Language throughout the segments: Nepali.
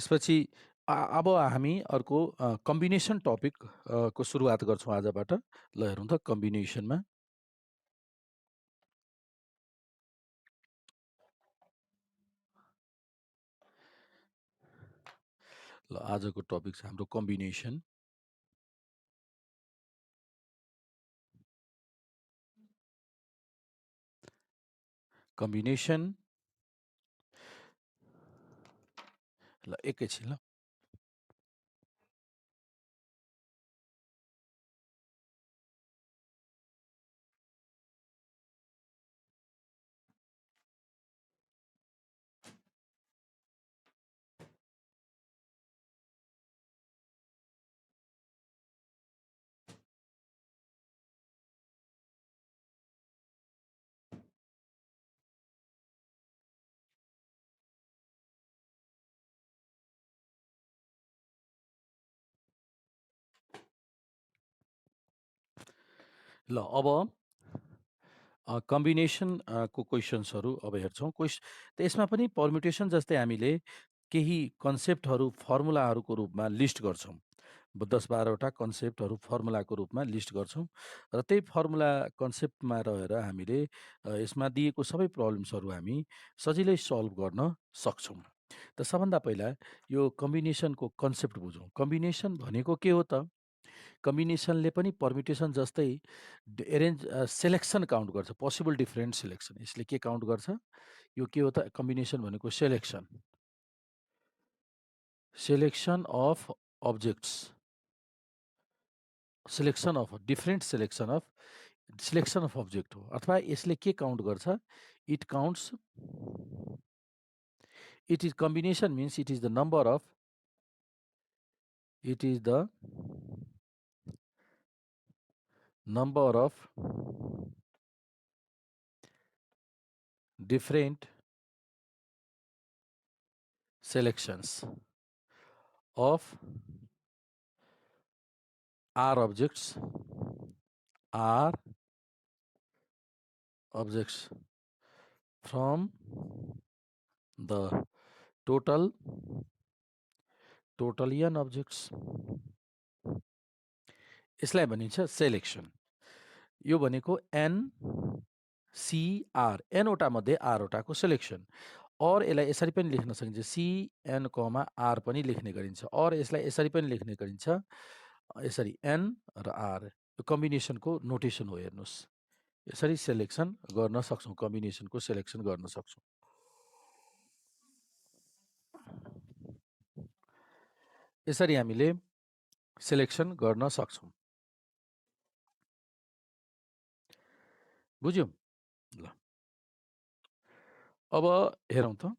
त्यसपछि अब हामी अर्को कम्बिनेसन टपिक को सुरुवात गर्छौँ आजबाट। ल हेरौँ त कम्बिनेसनमा। ल आजको टपिक छ हाम्रो कम्बिनेसन। कम्बिनेसन ल एकैछिन ल। ल अब कम्बिनेसन को क्वेसन्सहरू अब हेर्छौँ। त यसमा पनि पर्म्युटेसन जस्तै हामीले केही कन्सेप्टहरू फर्मुलाहरूको रूपमा लिस्ट गर्छौँ। 10-12वटा कन्सेप्टहरू फर्मुलाको रूपमा लिस्ट गर्छौँ र त्यही फर्मुला कन्सेप्टमा रहेर हामीले यसमा दिएको सबै प्रब्लम्सहरू हामी सजिलै सल्भ गर्न सक्छौँ। त सबभन्दा पहिला यो कम्बिनेसनको कन्सेप्ट बुझौँ। कम्बिनेसन भनेको के हो त? कम्बिनेसनले पनि पर्म्युटेसन जस्तै सेलेक्सन काउन्ट गर्छ, पोसिबल डिफरेन्ट सेलेक्सन। यसले के काउन्ट गर्छ? यो के हो त? कम्बिनेसन भनेको selection, selection of objects, selection of different selection of object हो। अथवा यसले के काउन्ट गर्छ? It counts, it is combination means it is the number of, it is the number of different selections of R objects from the total n objects. यसलाई भनिन्छ सेलेक्सन। यो भनेको NCR, n वटा मध्ये R वटाको सेलेक्सन। और यसलाई यसरी पनि लेख्न सकिन्छ, CN, R पनि लेख्ने गरिन्छ। और यसलाई यसरी पनि लेख्ने गरिन्छ, यसरी N र R। यो कम्बिनेसनको नोटेसन हो। हेर्नुहोस्, यसरी सेलेक्सन गर्न सक्छौँ, कम्बिनेसनको सेलेक्सन गर्न सक्छौँ। यसरी हामीले सेलेक्सन गर्न सक्छौँ। बुझ्यौँ? ल अब हेरौँ त।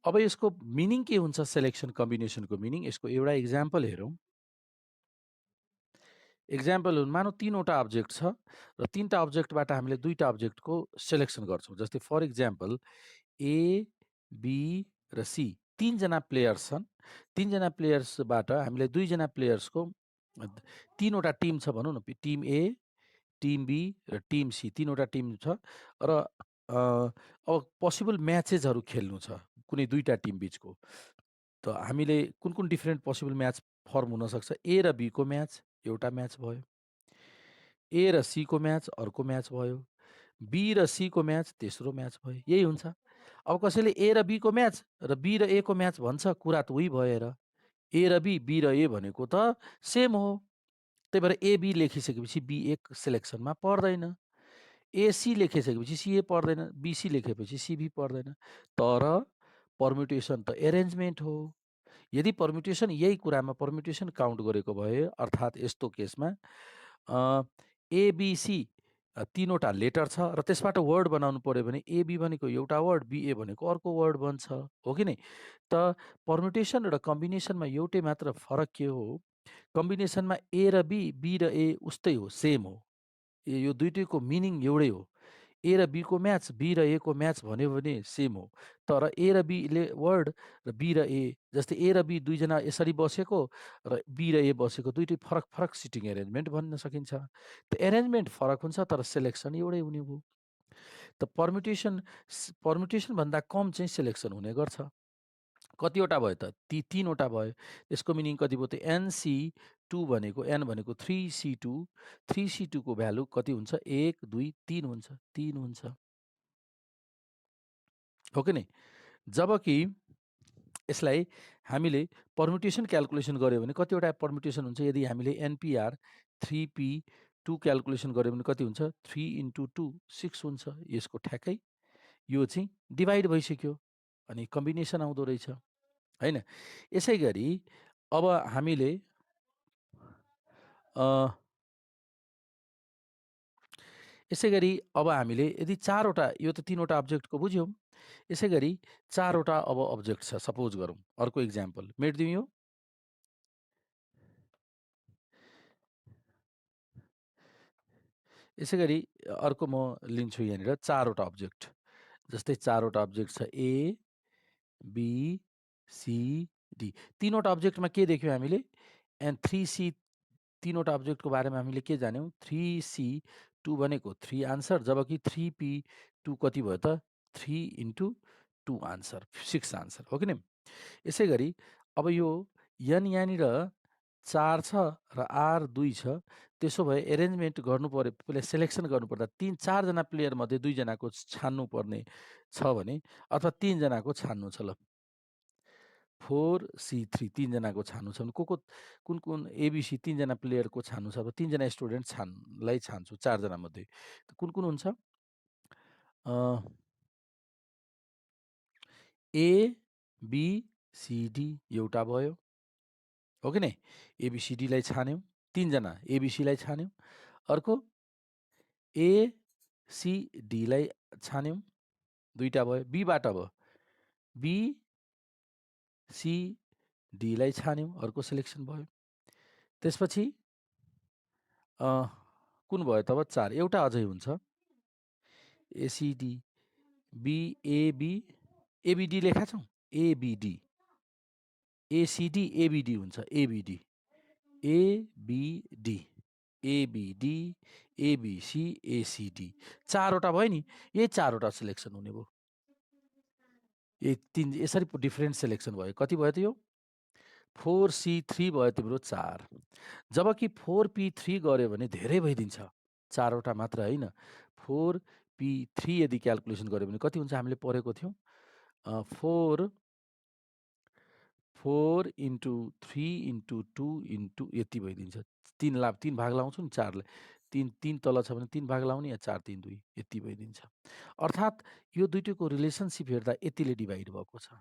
अब यसको मिनिङ के हुन्छ? सेलेक्सन कम्बिनेसनको मिनिङ। यसको एउटा इक्जाम्पल हेरौँ। इक्जाम्पल मानौँ 3वटा अब्जेक्ट छ र 3टा अब्जेक्टबाट हामीले 2टा अब्जेक्टको सेलेक्सन गर्छौँ। जस्तै फर इक्जाम्पल A, B र C 3जना प्लेयर्स छन्। 3जना प्लेयर्सबाट हामीले 2जना प्लेयर्सको 3वटा टिम छ भनौँ न, टिम A, टिम B र टिम C, 3वटा टिम छ र अब पोसिबल म्याचेसहरू खेल्नु छ कुनै 2टा टिम बिचको। त हामीले कुन कुन डिफ्रेन्ट पोसिबल म्याच फर्म हुनसक्छ? A र B को म्याच एउटा म्याच भयो, A र C को म्याच अर्को म्याच भयो, B र C को म्याच तेस्रो म्याच भयो। यही हुन्छ। अब कसैले A र B को म्याच र B र A को म्याच भन्छ, कुरा त उही भएर A र B र A भनेको त सेम हो। त्यही भएर AB लेखिसकेपछि B1 सेलेक्सनमा पर्दैन, AC लेखिसकेपछि CA पर्दैन, BC लेखेपछि CB पर्दैन। तर पर्म्युटेसन त एरेन्जमेन्ट हो। यदि पर्म्युटेसन यही कुरामा पर्म्युटेसन काउन्ट गरेको भए, अर्थात् यस्तो केसमा ABC 3वटा लेटर छ र त्यसबाट वर्ड बनाउनु पर्यो भने AB भनेको एउटा वर्ड, BA भनेको अर्को वर्ड बन्छ, हो कि नै? त पर्म्युटेसन र कम्बिनेसनमा एउटै मात्र फरक के हो? कम्बिनेसनमा A र B, B र A उस्तै हो, सेम हो। यो दुइटैको मिनिङ एउटै हो। ए र बीको म्याच, बी र ए को म्याच भन्यो भने सेम हो। तर ए र बीले वर्ड र बी र ए, जस्तै ए र बी दुईजना यसरी बसेको र बी र ए बसेको दुइटै फरक फरक सिटिङ एरेन्जमेन्ट भन्न सकिन्छ। त एरेन्जमेन्ट फरक हुन्छ तर सेलेक्सन एउटै हुने भयो। त पर्मुटेसन भन्दा कम चाहिँ सेलेक्सन हुने गर्छ। कतिवटा भयो त? तीनवटा भयो। यसको मिनिङ कति भयो त? NC2 भनेको, n भनेको 3C2, 3C2 को भ्यालु कति हुन्छ? 1 2 3 हुन्छ, 3 हुन्छ, हो कि नै? जबकि यसलाई हामीले पर्मुटेसन क्याल्कुलेसन गर्यो भने कतिवटा पर्मुटेसन हुन्छ? यदि हामीले NPR 3P2 क्याल्कुलेसन गर्यो भने कति हुन्छ? 3 × 2 6 हुन्छ। यसको ठ्याक्कै यो चाहिँ डिभाइड भइसक्यो अनि कम्बिनेसन आउँदो रहेछ, होइन? यसै गरी अब हामीले यदि 4वटा, यो त 3वटा अब्जेक्टको बुझ्यौँ। यसै गरी 4वटा अब अब्जेक्ट छ, सपोज गरौँ। अर्को इक्जाम्पल मेटिदिउँ यो। यसै गरी अर्को म लिन्छु यहाँनिर 4वटा अब्जेक्ट। जस्तै 4वटा अब्जेक्ट छ A, B, C, D। 3वटा अब्जेक्टमा के देख्यौँ हामीले? एन्ड 3C, 3वटा अब्जेक्टको बारेमा हामीले के जान्यौँ? 3C2 भनेको 3 आन्सर, जबकि 3P2 कति भयो त? 3 × 2 आन्सर, 6 आन्सर, हो कि नै? यसै गरी अब यो n यहाँनिर 4 छ र R 2 छ। त्यसो भए एरेन्जमेन्ट गर्नु पर्यो, पहिला सेलेक्सन गर्नुपर्दा 4जना प्लेयर मध्ये 2जनाको छान्नु पर्ने छ भने, अथवा 3जनाको छान्नु छ। ल 4C3 3जनाको छान्नु छ भने कुन कुन ABC 3जना प्लेयरको छान्नु छ? 3जना स्टुडेन्ट छान्छु 4जना मध्ये। कुन कुन हुन्छ? A, B, C, D एउटा भयो, हो कि नै? ABCDलाई छान्यौँ, 3जना ABCलाई छान्यौँ। अर्को ACDलाई छान्यौँ, 2टा भयो। बीबाट भयो, BCDलाई छान्यौँ, अर्को सिलेक्सन भयो। त्यसपछि कुन भयो तब? 4। एउटा अझै हुन्छ, ACD, BAB, ABD लेखा छौँ, ABD, ACD, ABD हुन्छ, ABD, ABD, ABD, ABC, ACD। 4वटा भयो नि, यही 4वटा सिलेक्सन हुने भयो। यसरी डिफ्रेन्ट सेलेक्सन भयो। कति भयो त यो? 4C3 भयो तिम्रो 4। जबकि 4P3 गर्यो भने धेरै भइदिन्छ, 4वटा मात्र होइन। 4P3 यदि क्याल्कुलेसन गर्यो भने कति हुन्छ? हामीले पढेको थियौँ 4 × 3 × 2 यति भइदिन्छ। 3 भाग लाउँछु नि 4ले, 3 तल छ भने 3 भाग लाउने, या 4 3 2 यति भइदिन्छ। अर्थात् यो दुइटैको रिलेसनसिप हेर्दा यतिले डिभाइड भएको छ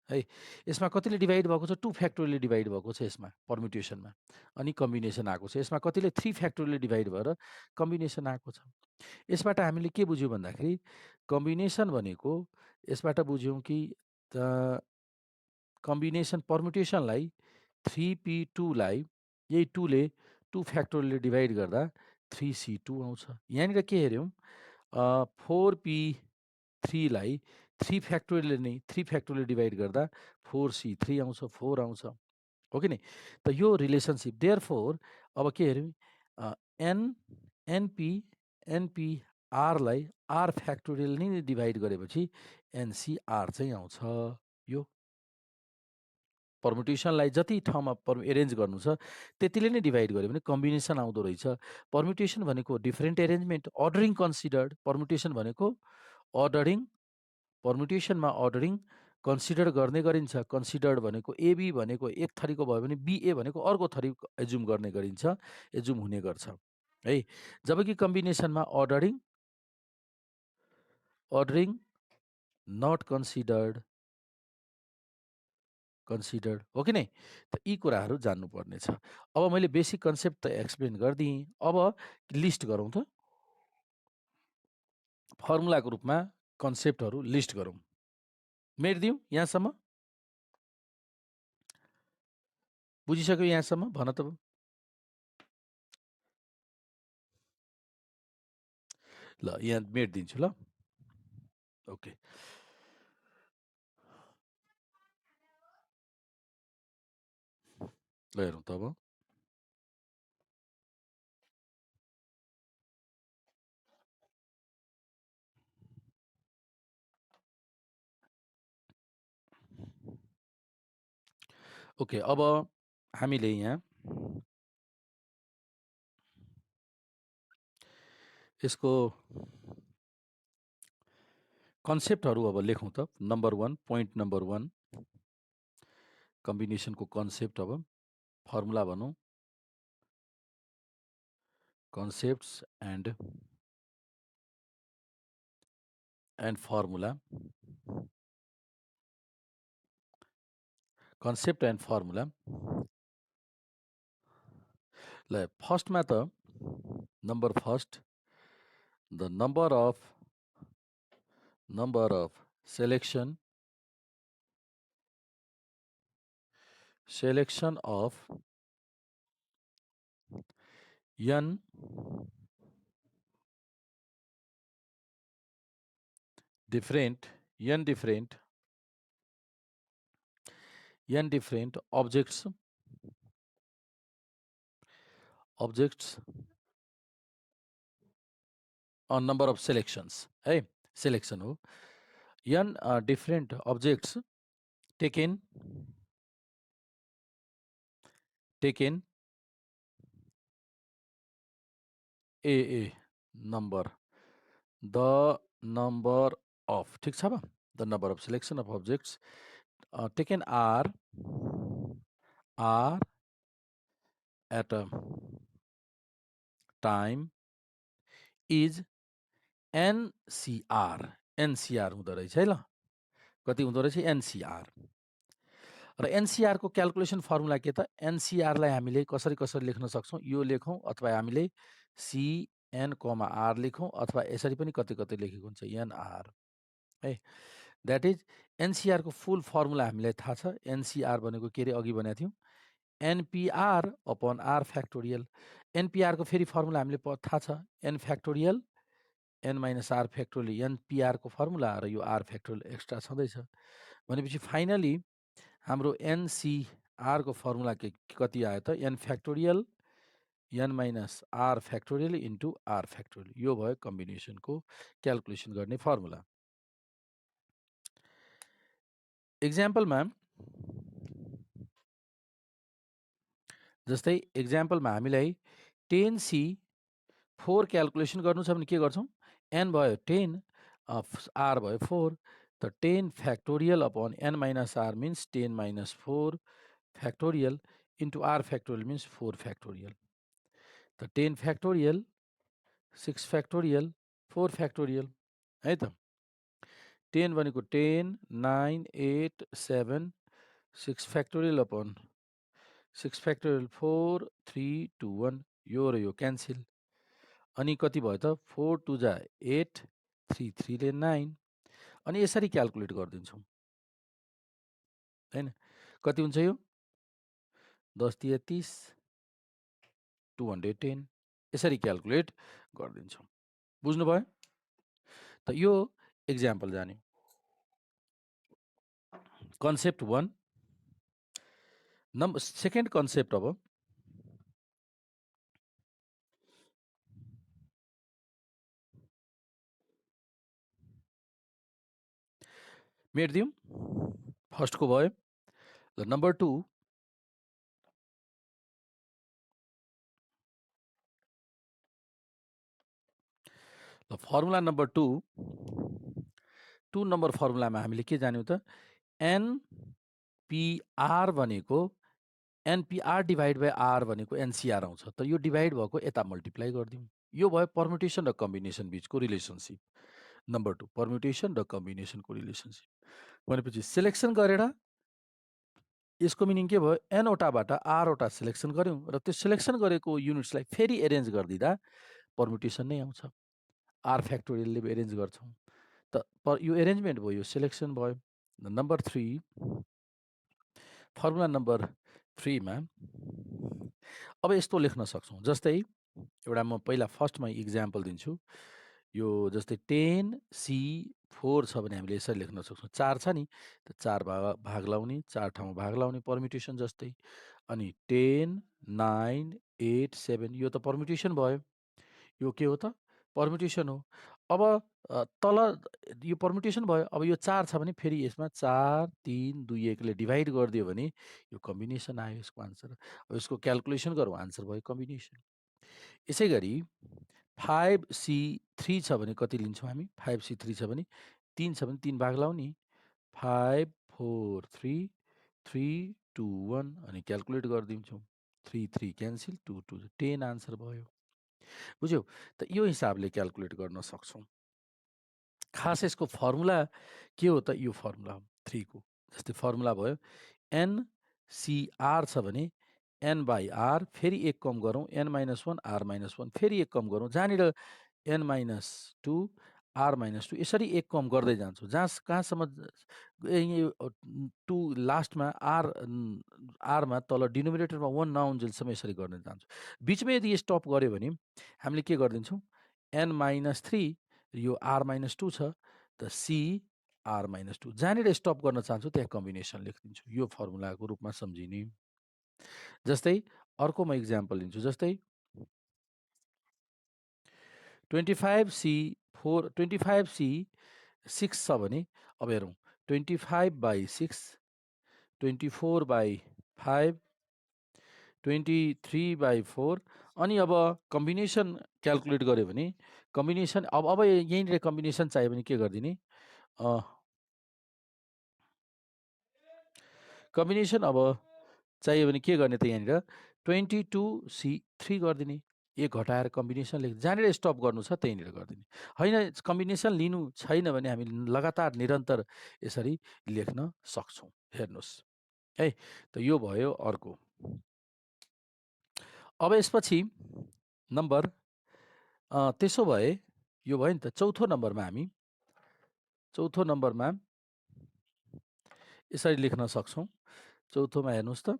है। यसमा कतिले डिभाइड भएको छ? 2 फ्याक्टोरियलले डिभाइड भएको छ यसमा, पर्म्युटेसनमा। अनि कम्बिनेसन आएको छ। यसमा कतिले 3 फ्याक्टोरियलले डिभाइड भएर कम्बिनेसन आएको छ। यसबाट हामीले के बुझ्यौँ भन्दाखेरि, कम्बिनेसन भनेको यसबाट बुझ्यौँ कि कम्बिनेसन पर्म्युटेसनलाई 3P2लाई यही 2ले 2 फ्याक्टोरियलले डिभाइड गर्दा 3C2 आउँछ। यहाँनिर के हेऱ्यौँ? 4P3लाई 3 फ्याक्टोरियलले नै 3 फ्याक्टोरियलले डिभाइड गर्दा 4C3 आउँछ, 4 आउँछ, हो कि नै? त यो रिलेसनसिप, देयरफोर अब के हेऱ्यौँ? NPRलाई R फ्याक्टोरियल नै डिभाइड गरेपछि NCR चाहिँ आउँछ। यो पर्मुटेसनलाई जति ठाउँमा एरेन्ज गर्नु छ त्यतिले नै डिभाइड गर्यो भने कम्बिनेसन आउँदो रहेछ। पर्मुटेसन भनेको डिफ्रेन्ट एरेन्जमेन्ट, अर्डरिङ कन्सिडर्ड। पर्मुटेसन भनेको अर्डरिङ, पर्मुटेसनमा अर्डरिङ कन्सिडर गर्ने गरिन्छ। कन्सिडर्ड भनेको AB भनेको एक थरीको भयो भने BA भनेको अर्को थरी एजुम गर्ने गरिन्छ, एजुम हुने गर्छ है। जबकि कम्बिनेसनमा अर्डरिङ नट कन्सिडर्ड हो कि नै? त यी कुराहरू जान्नुपर्ने छ। अब मैले बेसिक कन्सेप्ट त एक्सप्लेन गरिदिएँ। अब लिस्ट गरौँ त, फर्मुलाको रूपमा कन्सेप्टहरू लिस्ट गरौँ। मेटिदिउँ यहाँसम्म? बुझिसक्यो यहाँसम्म? भन त। ल यहाँ मेटिदिन्छु ल। ओके ल हेरौँ त अब। ओके अब हामीले यहाँ यसको कन्सेप्टहरू अब लेखौँ त। नम्बर 1 पोइन्ट नम्बर 1 कम्बिनेसनको कन्सेप्ट अब फर्मुला भनौँ concepts and formula concept and formula. ल फर्स्टमा त number first the number of selection of n different objects on number of selections है selection हो n different objects taken a number the number of ठीक छ अब the number of selection of objects taken are at a time is NCR हुँदो रहेछ है ल कति हुँदो रहेछ NCR र NCR को क्याल्कुलेसन फर्मुला के त NCR लाई हामीले कसरी लेख्न सक्छौं यो लेखौं अथवा हामीले CN, R लेखौं अथवा यसरी पनि कतै लेखेको हुन्छ NR है दैट इज NCR को फुल फर्मुला हामीलाई थाहा छ NCR भनेको के रे अघि भनेको थियौं NPR upon R factorial NPR को फेरि फर्मुला हामीले थाहा छ N factorial N minus R factorial NPR को फर्मुला र यो R फ्याक्टोरियल एक्स्ट्रा छँदैछ भनेपछि फाइनली हाम्रो NCR को फर्मुला कति आयो त N factorial N minus R factorial into R factorial यो भयो कम्बिनेसनको क्याल्कुलेसन गर्ने फर्मुला। एक्जाम्पलमा जस्तै एक्जाम्पलमा हामीलाई 10C 4 क्याल्कुलेसन गर्नु छ भने के गर्छौं n भयो 10 r भयो 4 त 10 factorial upon n minus r means 10 minus 4 factorial into r factorial means 4 factorial त 10 फ्याक्टोरियल 6 फ्याक्टोरियल 4 फ्याक्टोरियल है त 10 भनेको 10 9 8 7 6 फ्याक्टोरियल अपॉन 6 फ्याक्टोरियल 4 3 2 1 यो र यो क्यान्सल अनि कति भयो त 4 2 जा 8 3 3 ले 9 अनि यसरी क्याल्कुलेट गर्दिन्छौं हैन कति हुन्छ यो 10 तिया 30 210 यसरी क्याल्कुलेट गर्दिन्छौं बुझ्नु भयो त यो एक्जाम्पल जाने कन्सेप्ट 1 नम्बर सेकेन्ड कन्सेप्ट अब मेट्दियौं फर्स्ट को भयो ल नम्बर 2 ल फर्मुला नम्बर 2 2 नम्बर फर्मुलामा हामीले के जान्यौं त NPR भनेको NPR डिभाइड बाइ R भनेको NCR आउँछ त यो डिभाइड भएको यता मल्टिप्लाई गर्दियौं यो भयो पर्म्युटेसन र कम्बिनेसन बीचको रिलेसनशिप नम्बर 2 पर्म्युटेसन र कम्बिनेसनको रिलेसनशिप भनेपछि सिलेक्सन गरेर यसको मिनिङ के भयो n वटाबाट r वटा सिलेक्सन गर्यौं र त्यो सिलेक्सन गरेको युनिट्सलाई फेरि एरेन्ज गर्दिदा पर्म्युटेसन नै आउँछ r फ्याक्टोरियलले एरेन्ज गर्छौं त यो एरेन्जमेन्ट भयो यो सिलेक्सन भयो नम्बर 3 फर्मुला नम्बर 3 मा अब यस्तो लेख्न सक्छौं जस्तै एउटा म पहिला फर्स्टमा इक्जाम्पल दिन्छु यो जस्तै 10C4 छ भने हामीले यसरी लेख्न सक्छौँ। 4 छ नि, त 4 भाग लाउने, 4 ठाउँमा भाग लाउने पर्म्युटेसन जस्तै। अनि 10, 9, 8, 7 यो त पर्म्युटेसन भयो। यो के हो त? पर्म्युटेसन हो। अब तल यो पर्म्युटेसन भयो। अब यो 4 छ भने फेरि यसमा 4, 3, 2, 1 ले डिभाइड गरिदियो भने यो कम्बिनेसन आयो यसको आन्सर। अब यसको क्याल्कुलेसन गरौँ, आन्सर भयो कम्बिनेसन। यसै गरी 5C3 छ भने कति लिन्छौँ हामी? 5C3 छ भने 3 छ भने 3 भाग लाउने, 5, 4, 3, 3, 2, 1 अनि क्याल्कुलेट गरिदिन्छौँ। 3, 3 क्यान्सल, 2, 2 10 आन्सर भयो। बुझ्यौ? त यो हिसाबले क्याल्कुलेट गर्न सक्छौँ। खास यसको फर्मुला के हो त? यो फर्मुला हो 3 को। जस्तै फर्मुला भयो NCR छ भने N/R फेरि 1 कम गरौँ N-1 R-1 फेरि 1 कम गरौँ। जहाँनिर N-2 R-2 यसरी 1 कम गर्दै जान्छौँ। कहाँसम्म 2 लास्टमा आरमा तल डिनोमिनेटरमा 1 नआउन्जेलसम्म यसरी गर्न जान्छौँ। बिचमा यदि स्टप गऱ्यो भने हामीले के गरिदिन्छौँ? N-3 यो R-2 छ, त C R-2 जहाँनिर स्टप गर्न चाहन्छु त्यहाँ कम्बिनेसन लेखिदिन्छु। यो फर्मुलाको रूपमा सम्झिने। जस्तै अर्को म इक्जाम्पल लिन्छु। जस्तै 25C6 छ भने अब हेरौँ 25/6, 24/5, 23/4 अनि अब कम्बिनेसन क्याल्कुलेट गर्यो भने कम्बिनेसन अब यहीँनिर कम्बिनेसन चाहियो भने के गरिदिने? कम्बिनेसन अब चाहियो भने के गर्ने त? यहाँनिर 22C3 गरिदिने। 1 घटाएर कम्बिनेसन लेख्ने। जहाँनिर स्टप गर्नु छ त्यहीँनिर गरिदिने। होइन कम्बिनेसन लिनु छैन भने हामी लगातार निरन्तर यसरी लेख्न सक्छौँ। हेर्नुहोस् है, त यो भयो अर्को। अब यसपछि नम्बर त्यसो भए यो भयो नि त। चौथो नम्बरमा यसरी लेख्न सक्छौँ। चौथोमा हेर्नुहोस् त,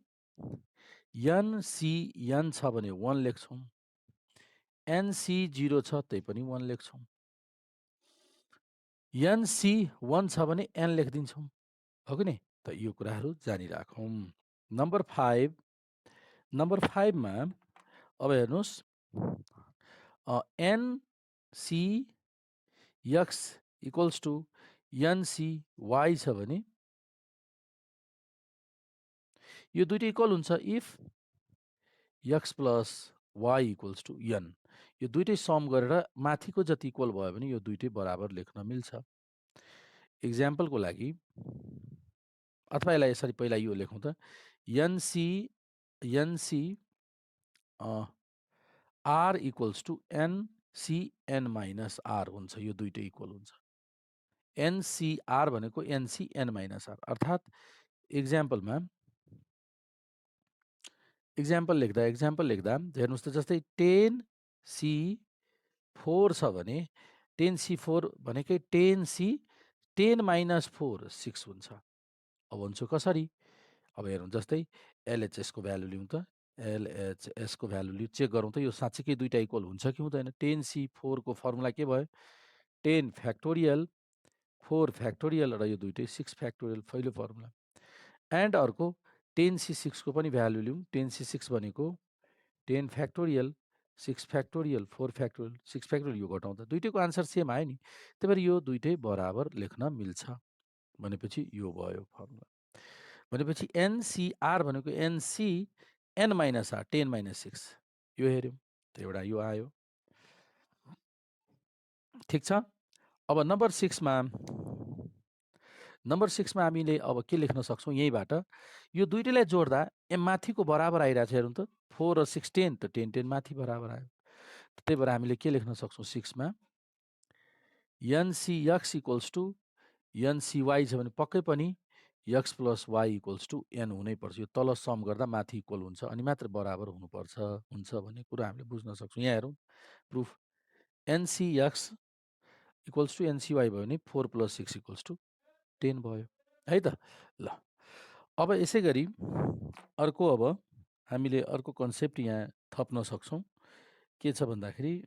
NCN छ भने 1 लेख्छौँ, NC0 छ त्यही पनि 1 लेख्छौँ, NC1 छ भने N लेखिदिन्छौँ, हो कि नै? त यो कुराहरू जानिराखौँ। नम्बर 5मा अब हेर्नुहोस् NCX इक्वल्स टु NCY छ भने यो दुईटै इक्वल हुन्छ if X plus Y equals to N। यो दुईटै सम गरेर माथिको जति इक्वल भयो भने यो दुईटै बराबर लेख्न मिल्छ। इक्जाम्पलको लागि अथवा यसलाई यसरी पहिला यो लेखौँ त, NC R equals to NCN minus R हुन्छ। यो दुईटै इक्वल हुन्छ। NCR भनेको NCN माइनस R अर्थात् इक्जाम्पल लेख्दा हेर्नुहोस् त, जस्तै 10C4 छ भने 10C4 भनेकै 10 माइनस 4 6 हुन्छ। अब हुन्छ कसरी? अब हेरौँ, जस्तै LHSको भ्यालु लिउँ त, LHSको भ्यालु चेक गरौँ त यो साँच्चीकै दुईटा इक्वल हुन्छ कि हुँदैन? 10C4 को फर्मुला के भयो? 10 फ्याक्टोरियल 4 फ्याक्टोरियल र यो दुईटै 6 फ्याक्टोरियल पहिलो फर्मुला। एन्ड अर्को 10C6 को पनि भ्यालु लिउँ। 10C6 भनेको 10 फ्याक्टोरियल 6 फ्याक्टोरियल 4 फ्याक्टोरियल 6 फ्याक्टोरियल, यो घटाउँदा दुईटैको आन्सर सेम आयो नि। त्यही भएर यो दुईटै बराबर लेख्न मिल्छ भनेपछि यो भयो फर्मुला। भनेपछि NCR भनेको NCN माइनस R 10 माइनस 6 यो हेऱ्यौँ त एउटा यो आयो। ठिक छ। अब नम्बर 6मा हामीले अब के लेख्न सक्छौँ? यहीँबाट यो दुईटैलाई जोड्दा माथिको बराबर आइरहेको छ। हेरौँ त, 4 र 6 10 त 10 10 माथि बराबर आयो। त्यही भएर हामीले के लेख्न सक्छौँ? 6मा NCX इक्वल्स टु NCY छ भने पक्कै पनि X plus Y equals to N हुनैपर्छ। यो तल सम गर्दा माथि इक्वल हुन्छ अनि मात्र बराबर हुन्छ भन्ने कुरा हामीले बुझ्न सक्छौँ। यहाँ हेरौँ proof, NCX equals to NCY भयो भने 4 प्लस 6 इक्वल्स टु 10 भयो है त। ल अब यसै गरी अब हामीले अर्को कन्सेप्ट यहाँ थप्न सक्छौँ। के छ भन्दाखेरि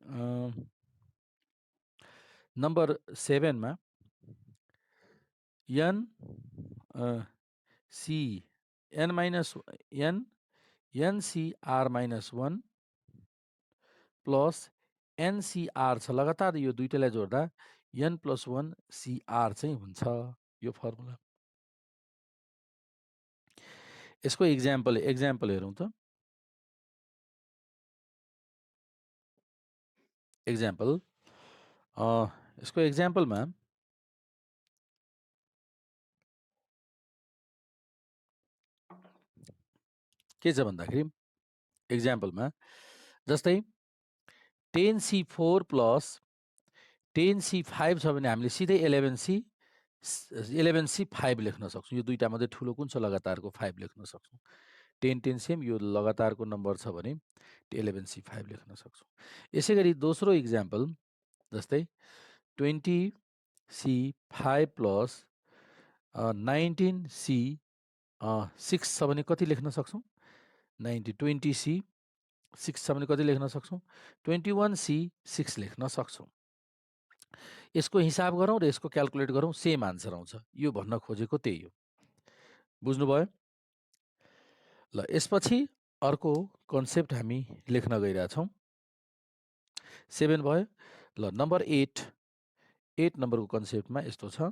नम्बर 7 मा n c n minus n ncr minus 1 plus NCR छ लगातार यो दुईटैलाई जोड्दा n + 1 cr चाहिँ हुन्छ यो फर्मुला। यसको एक्जाम्पल हेरौँ त। एक्जाम्पल यसको एक्जाम्पलमा के छ भन्दाखेरि एक्जाम्पलमा जस्तै 10c4 प्लस 10c5 छ भने हामीले सिधै 11c5 लेख्न सक्छौँ। यो दुईटा मध्ये ठुलो कुन छ लगातारको 5 लेख्न सक्छौँ। 10 10 सेम यो लगातारको नम्बर छ भने 11c5 लेख्न सक्छौँ। यसै गरी दोस्रो एक्जाम्पल जस्तै 20c5 प्लस 19c6 छ भने कति लेख्न सक्छौँ? 20c6 छ भने कति लेख्न सक्छौँ? 21c6 लेख्न सक्छौँ। यसको हिसाब गरौँ र यसको क्याल्कुलेट गरौँ, सेम आन्सर आउँछ। यो भन्न खोजेको त्यही हो। बुझ्नुभयो? ल यसपछि अर्को कन्सेप्ट हामी लेख्न गइरहेछौँ। 7 भयो। ल नम्बर 8 नम्बरको कन्सेप्टमा यस्तो छ।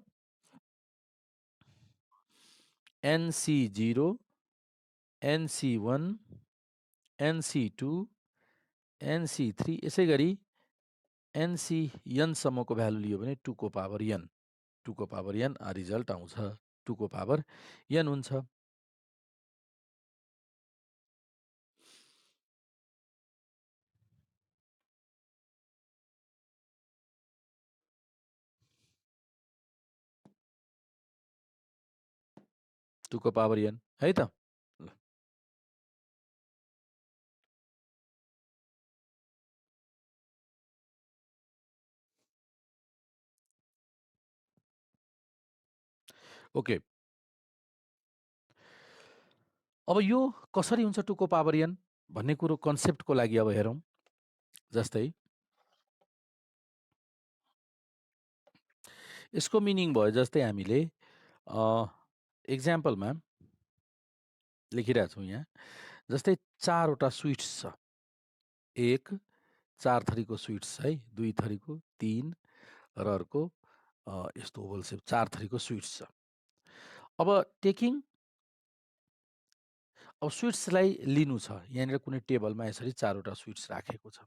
NC0 NC1 NC2 NC3 यसै गरी NCN सम्मको भ्यालु लियो भने 2 को पावर n 2 को पावर n रिजल्ट आउँछ। 2 को पावर n हुन्छ। टू को पावर n है त। ओके। अब यो कसरी हुन्छ 2 को पावर n भन्ने कुरो कन्सेप्टको लागि अब हेरौँ। जस्तै यसको मिनिङ भयो जस्तै हामीले एक्जाम्पलमा लेखिरहेछौँ यहाँ। जस्तै 4 वटा स्विट्स छ। 1 4 थरीको स्विट्स है, 2 थरीको, 3 र अर्को यस्तो ओभल सेप 4 थरीको स्विट्स छ। अब स्विट्सलाई लिनु छ। यहाँनिर कुनै टेबलमा यसरी 4 वटा स्विट्स राखेको छ।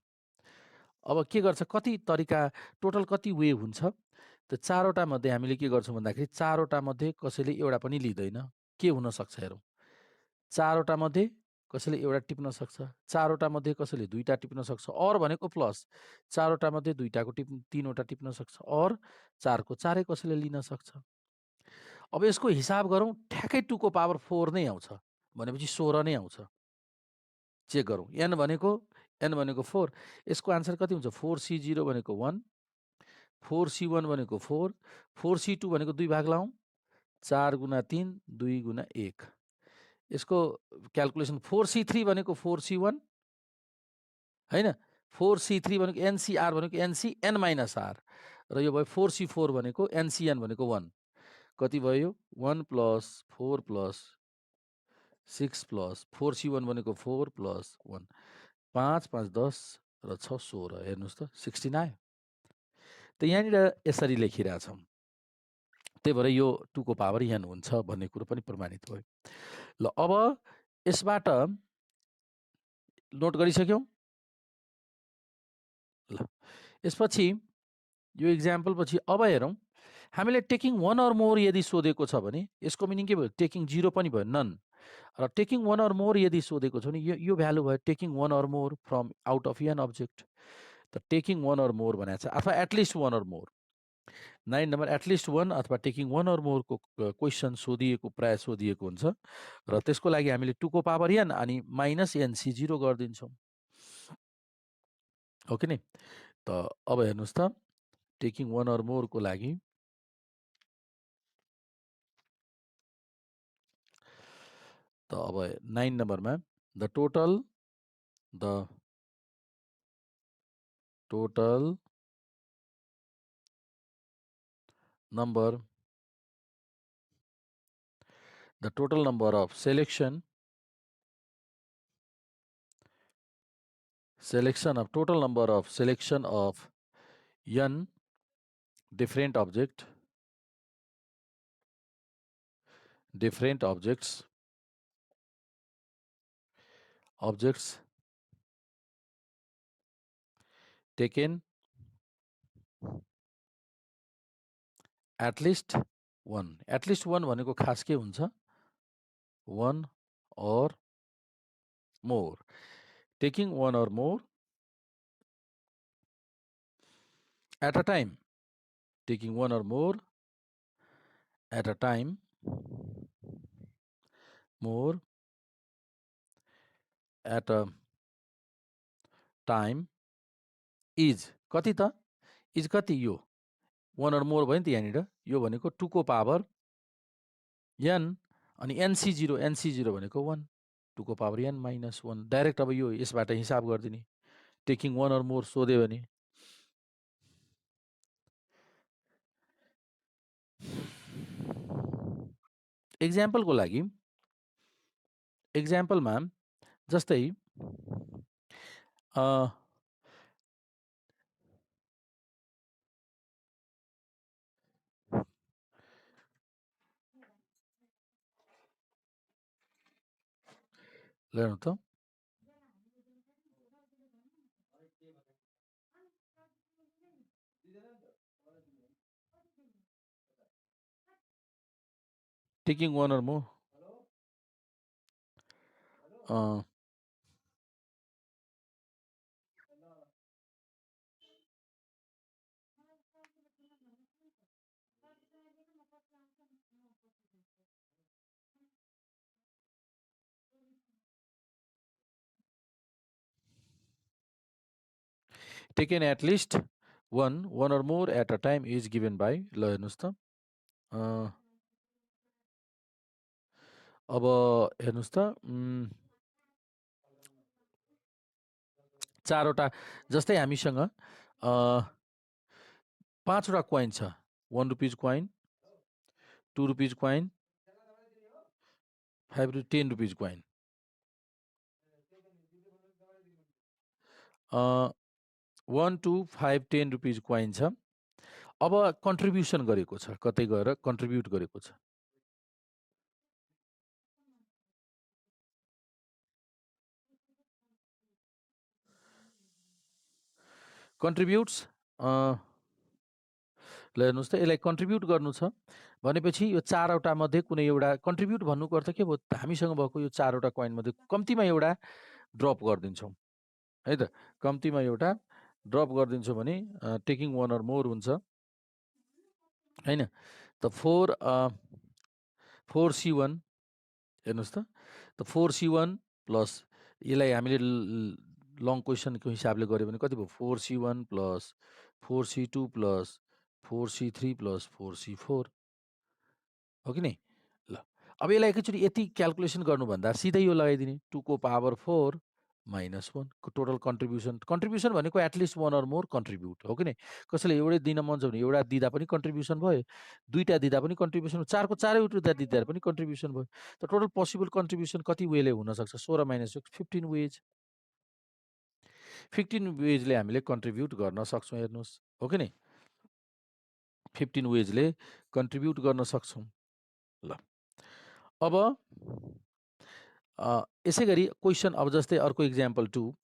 अब के गर्छ, कति तरिका, टोटल कति वे हुन्छ त 4 वटा मध्ये हामीले के गर्छौँ भन्दाखेरि 4 वटा मध्ये कसैले एउटा पनि लिँदैन। के हुन सक्छ हेरौँ। 4 वटा मध्ये कसैले एउटा टिप्न सक्छ, 4 वटा मध्ये कसैले 2टा टिप्न सक्छ, और भनेको प्लस 4 वटा मध्ये 2टाको 3 वटा टिप्न सक्छ, और 4 को 4 कसैले लिन सक्छ। अब यसको हिसाब गरौँ, ठ्याक्कै 2 को पावर 4 नै आउँछ भनेपछि 16 नै आउँछ। चेक गरौँ। n भनेको 4। यसको आन्सर कति हुन्छ? 4c0 भनेको 1, 4c1 भनेको 4, 4c2 भनेको 2 भाग लाउँ, 4 गुणा 3 2 गुणा 1। यसको क्याल्कुलेसन 4c3 भनेको 4c1 हैन, 4c3 भनेको NCR भनेको NCN माइनस R र यो भयो 4c4 भनेको NCN भनेको 1। कति भयो? 1 प्लस 4 प्लस 6 प्लस 4c1 भनेको 4 प्लस 1, 5 5 10 र 6 16। हेर्नुहोस् त 16 आयो। त यहाँनिर यसरी लेखिरहेछौँ। त्यही भएर यो 2 को पावर n हुन्छ भन्ने कुरो पनि प्रमाणित भयो। ल अब यसबाट नोट गरिसक्यौँ। ल यसपछि यो एक्जाम्पल पछि अब हेरौँ। हामीले टेकिङ 1 अर मोर यदि सोधेको छ भने यसको मिनिङ के भयो? टेकिङ 0 पनि भयो, नन। र टेकिङ 1 अर मोर यदि सोधेको छ भने यो भ्यालु भयो taking 1 or more from out of an object. त टेकिङ 1 अर मोर भनेको छ, अथवा at least 1 or more. 9 number at least 1 अथवा टेकिङ 1 अर मोरको क्वेसन सोधिएको, प्राय सोधिएको हुन्छ र त्यसको लागि हामीले 2 को पावर n अनि माइनस NC0 गरिदिन्छौँ। हो कि नै? त अब हेर्नुहोस् त, टेकिङ 1 अर मोरको लागि त अब 9 नम्बरमा the total number, the total number of selection of total number of selection of n different objects taken at least one भनेको खास के हुन्छ, one or more, taking one or more at a time, taking one or more at a time, more at a time is कति त, इज कति, यो one or more भयो नि त यहाँनिर, यो भनेको 2 को पावर n अनि nc0 भनेको 1, 2 को पावर n माइनस 1, डाइरेक्ट अब यो यसबाट हिसाब गरिदिने, टेकिङ one or more सोध्यो भने। एक्जाम्पलको लागि, एक्जाम्पलमा जस्तै हेर्नु त, taking one or more taken at least one or more at a time is given by, ल हेर्नुहोस् त, अब हेर्नुहोस् त, चारवटा, जस्तै हामीसँग 5वटा कोइन छ, 1 rupees coin, 2 rupees coin, 10 rupees coin, 1 2 5 10 rupees coin छ। अब कन्ट्रिब्युसन गरेको छ, कतै गएर कन्ट्रिब्युट गरेको छ, कन्ट्रिब्युट्स, ल हेर्नुहोस् त, यसलाई कन्ट्रिब्युट गर्नु छ भनेपछि यो 4वटा मध्ये कुनै एउटा कन्ट्रिब्युट भन्नुको अर्थ के भयो, हामीसँग भएको यो 4वटा कोइन मध्ये कम्तीमा एउटा ड्रप गरिदिन्छौँ है त, कम्तीमा एउटा ड्रप गरिदिन्छौँ भने टेकिङ one or more हुन्छ हैन। त 4c1 हेर्नुहोस् त, 4c1 प्लस यसलाई हामीले लङ क्वेसनको हिसाबले गऱ्यो भने कति भयो, 4c1 plus 4c2 plus 4c3 plus 4c4 हो कि नै। ल अब यसलाई एकैचोटि यति क्यालकुलेसन गर्नुभन्दा सिधै यो लगाइदिने, 2 को पावर 4 माइनस 1 को टोटल कन्ट्रिब्युसन, कन्ट्रिब्युसन भनेको at least one or more contribute हो कि नै। कसैले एउटै दिन मन छ भने एउटा दिँदा पनि कन्ट्रिब्युसन भयो, 2टा दिँदा पनि कन्ट्रिब्युसन भयो, 4को 4वटा दिँदा पनि कन्ट्रिब्युसन भयो। त टोटल पोसिबल कन्ट्रिब्युसन कति वेले हुनसक्छ, 16 माइनस 6 15 वेज, 15 वेजले हामीले कन्ट्रिब्युट गर्न सक्छौँ, हेर्नुहोस् हो कि नै, 15 वेजले कन्ट्रिब्युट गर्न सक्छौँ। ल अब यसै गरी क्वेसन, अब जस्तै अर्को एक्जाम्पल 2,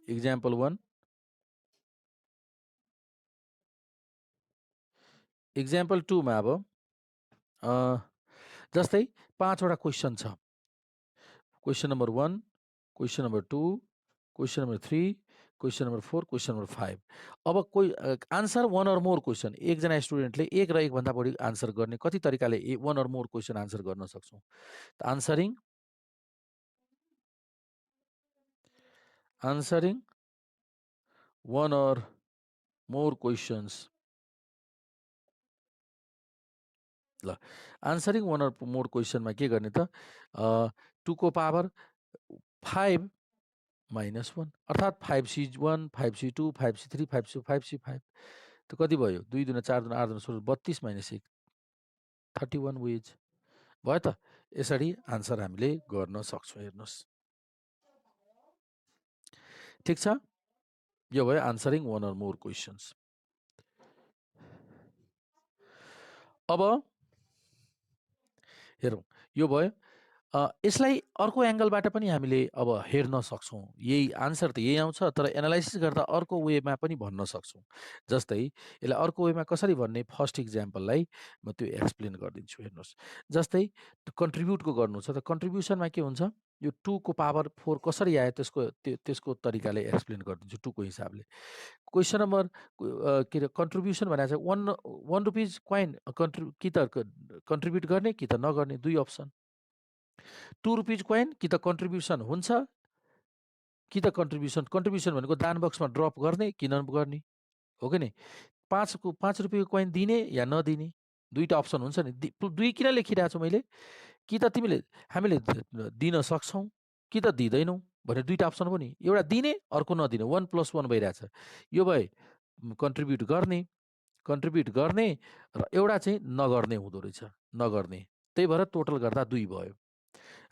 एक्जाम्पल 1, एक्जाम्पल 2 मा अब जस्तै 5वटा क्वेसन छ, question number 1, question number 2, question number 3, question number 4, question number 5। अब कोही answer one or more question, एकजना स्टुडेन्टले एक र एकभन्दा बढी आन्सर गर्ने कति तरिकाले one or more question answer गर्न सक्छौँ, answering one or more questions, ल आन्सरिङ one or more क्वेसनमा के गर्ने त, 2 को पावर 5 माइनस 1 अर्थात् 5c1 5c2 5c3 5c5 त कति भयो 2 दुना 4 दुना 8 दुना 16 32 माइनस 1 31 वेज भयो त। यसरी आन्सर हामीले गर्न सक्छौँ। हेर्नुहोस्, ठिक छ। यो भयो answering one or more questions. अब हेरौँ, यो भयो। यसलाई अर्को एङ्गलबाट पनि हामीले अब हेर्न सक्छौँ। यही आन्सर त यही आउँछ, तर एनालाइसिस गर्दा अर्को वेमा पनि भन्न सक्छौँ। जस्तै यसलाई अर्को वेमा कसरी भन्ने, फर्स्ट इक्जाम्पललाई म त्यो एक्सप्लेन गरिदिन्छु। हेर्नुहोस्, जस्तै कन्ट्रिब्युटको गर्नु छ त कन्ट्रिब्युसनमा के हुन्छ, यो 2 को पावर 4 कसरी आयो त्यसको तरिकाले एक्सप्लेन गरिदिन्छु 2 को हिसाबले। क्वेसन नम्बर के अरे कन्ट्रिब्युसन भनेको चाहिँ 1 रुपिज कोइन कि त कन्ट्रिब्युट गर्ने कि त नगर्ने, दुई अप्सन। 2 रुपिज कोइन कि त कन्ट्रिब्युसन हुन्छ कि त कन्ट्रिब्युसन भनेको दान बक्समा ड्रप गर्ने कि नगर्ने, हो कि नै। 5 रुपियाँको कोइन दिने या नदिने, दुईवटा अप्सन हुन्छ नि। दुई किन लेखिरहेको छु मैले, कि त हामीले दिन सक्छौँ कि त दिँदैनौँ भने दुईवटा अप्सन पनि, एउटा दिने अर्को नदिने, 1 + 1 भइरहेछ। यो भए कन्ट्रिब्युट गर्ने र एउटा चाहिँ नगर्ने हुँदो रहेछ, नगर्ने। त्यही भएर टोटल गर्दा 2 भयो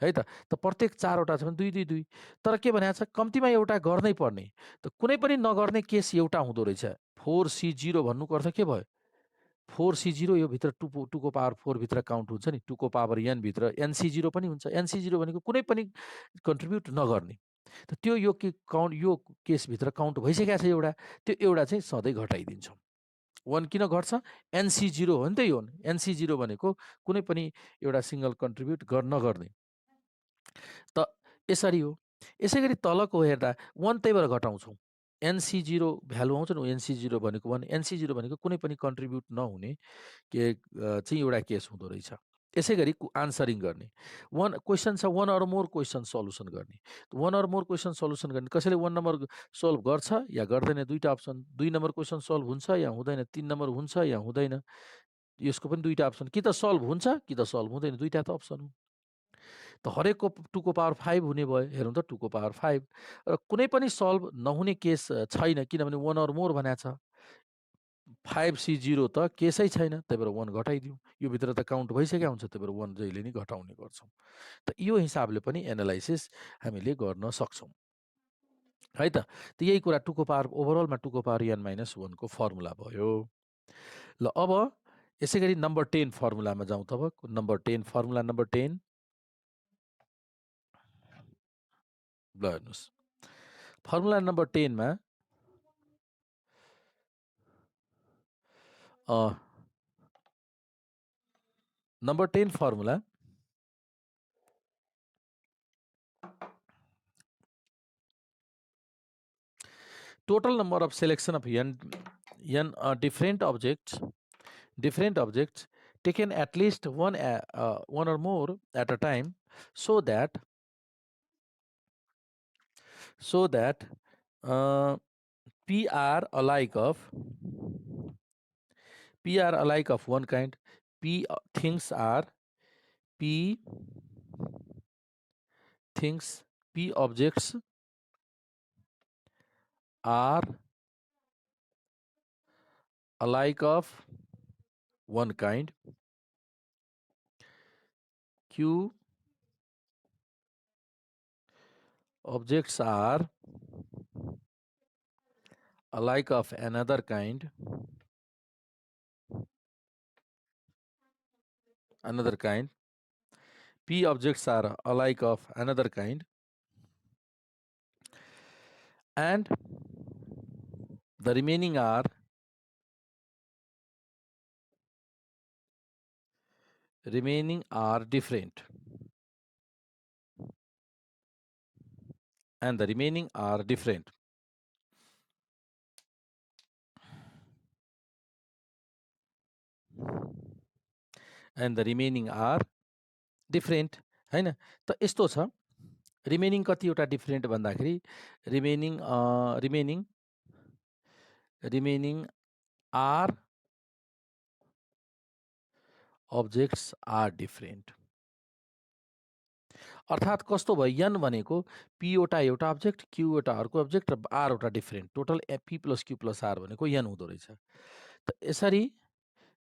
है त। प्रत्येक 4वटा छ भने 2 2 2। तर के भनेको छ, कम्तीमा एउटा गर्नै पर्ने। त कुनै पनि नगर्ने केस एउटा हुँदो रहेछ। 4C0 भन्नुको अर्थ के भयो, 4C0 यो भित्र 2 को पावर 4 भित्र काउन्ट हुन्छ नि, 2 को पावर n भित्र NC0 पनि हुन्छ। NC0 भनेको कुनै पनि कन्ट्रिब्युट नगर्ने। त त्यो यो केसभित्र काउन्ट भइसकेको छ एउटा, त्यो एउटा चाहिँ सधैँ घटाइदिन्छौँ। 1 किन घट्छ, NC0 हो नि त। यो NC0 भनेको कुनै पनि एउटा सिङ्गल कन्ट्रिब्युट नगर्ने। त यसरी हो। यसै गरी तलको हेर्दा 1 त्यही भएर घटाउँछौँ, NC0 भ्यालु आउँछ नि। NC0 भनेको 1, NC0 भनेको कुनै पनि कन्ट्रिब्युट नहुने चाहिँ एउटा केस हुँदो रहेछ। यसै गरी आन्सरिङ गर्ने, क्वेसन छ 1 अर मोर क्वेसन सल्युसन गर्ने। 1 अर मोर क्वेसन सल्युसन गर्ने, कसैले 1 नम्बर सल्भ गर्छ या गर्दैन, दुईवटा अप्सन। 2 नम्बर क्वेसन सल्भ हुन्छ या हुँदैन, 3 नम्बर हुन्छ या हुँदैन, यसको पनि दुईवटा अप्सन। कि त सल्भ हुन्छ कि त सल्भ हुँदैन, दुईवटा त अप्सन हो। त हरेकको 2 को पावर 5 हुने भयो। हेरौँ त 2 को पावर 5 र कुनै पनि सल्भ नहुने केस छैन, किनभने 1 अर मोर भनेको छ। 5C0 त केसै छैन, त्यही भएर 1 घटाइदिउँ। यो भित्र त काउन्ट भइसकेको हुन्छ, त्यही भएर 1 जहिले नि घटाउने गर्छौँ। त यो हिसाबले पनि एनालाइसिस हामीले गर्न सक्छौँ है त। यही कुरा 2 को पावर ओभरअलमा 2 को पावर n-1 को फर्मुला भयो। ल अब यसै गरी नम्बर 10 फर्मुलामा जाउँ। तब नम्बर 10 फर्मुला नम्बर 10 ल हेर्नुहोस्, फर्मुला नम्बर 10 मा number 10 formula total number of selection of n different objects taken at least one or more at a time, so that p are alike of one kind. P things P objects are alike of one kind. Q objects are alike of another kind. P objects are alike of another kind, and the remaining are different. And the remaining are different. And the remaining are different हैन। त यस्तो छ, रिमेनिङ कतिवटा डिफरेन्ट भन्दाखेरि remaining are objects are different. अर्थात् कस्तो भयो, n भनेको p वटा एउटा अब्जेक्ट, q वटा अर्को अब्जेक्ट र r वटा different, total p + q + r भनेको n हुँदो रहेछ। त यसरी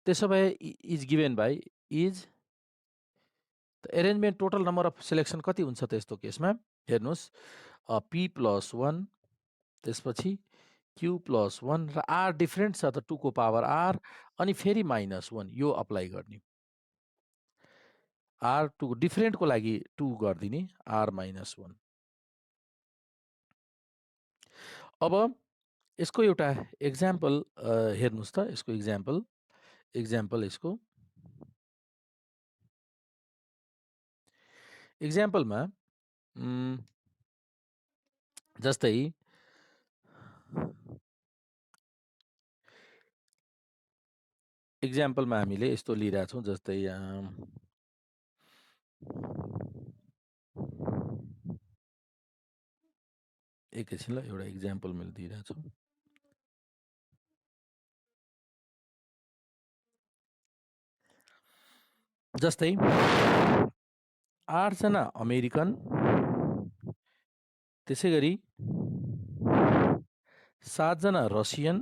त्यसो भए is given by is arrangement total number of selection कति हुन्छ त यस्तो केसमा हेर्नुहोस् p + 1 त्यसपछि q + 1 र r डिफरेन्ट छ त 2 को पावर r अनि फेरि -1 यो अप्लाई गर्ने r 2 डिफरेन्ट को लागि 2 गर्दिने r - 1 अब यसको एउटा एक्जाम्पल हेर्नुस् त यसको एक्जाम्पल यसको एक्जाम्पलमा जस्तै एक्जाम्पलमा हामीले यस्तो लिइरहेको छौँ जस्तै एकैछिन ल एउटा एक्जाम्पल मैले दिइरहेको छु जस्तै 8 जना अमेरिकन त्यसै गरी 7 जना रसियन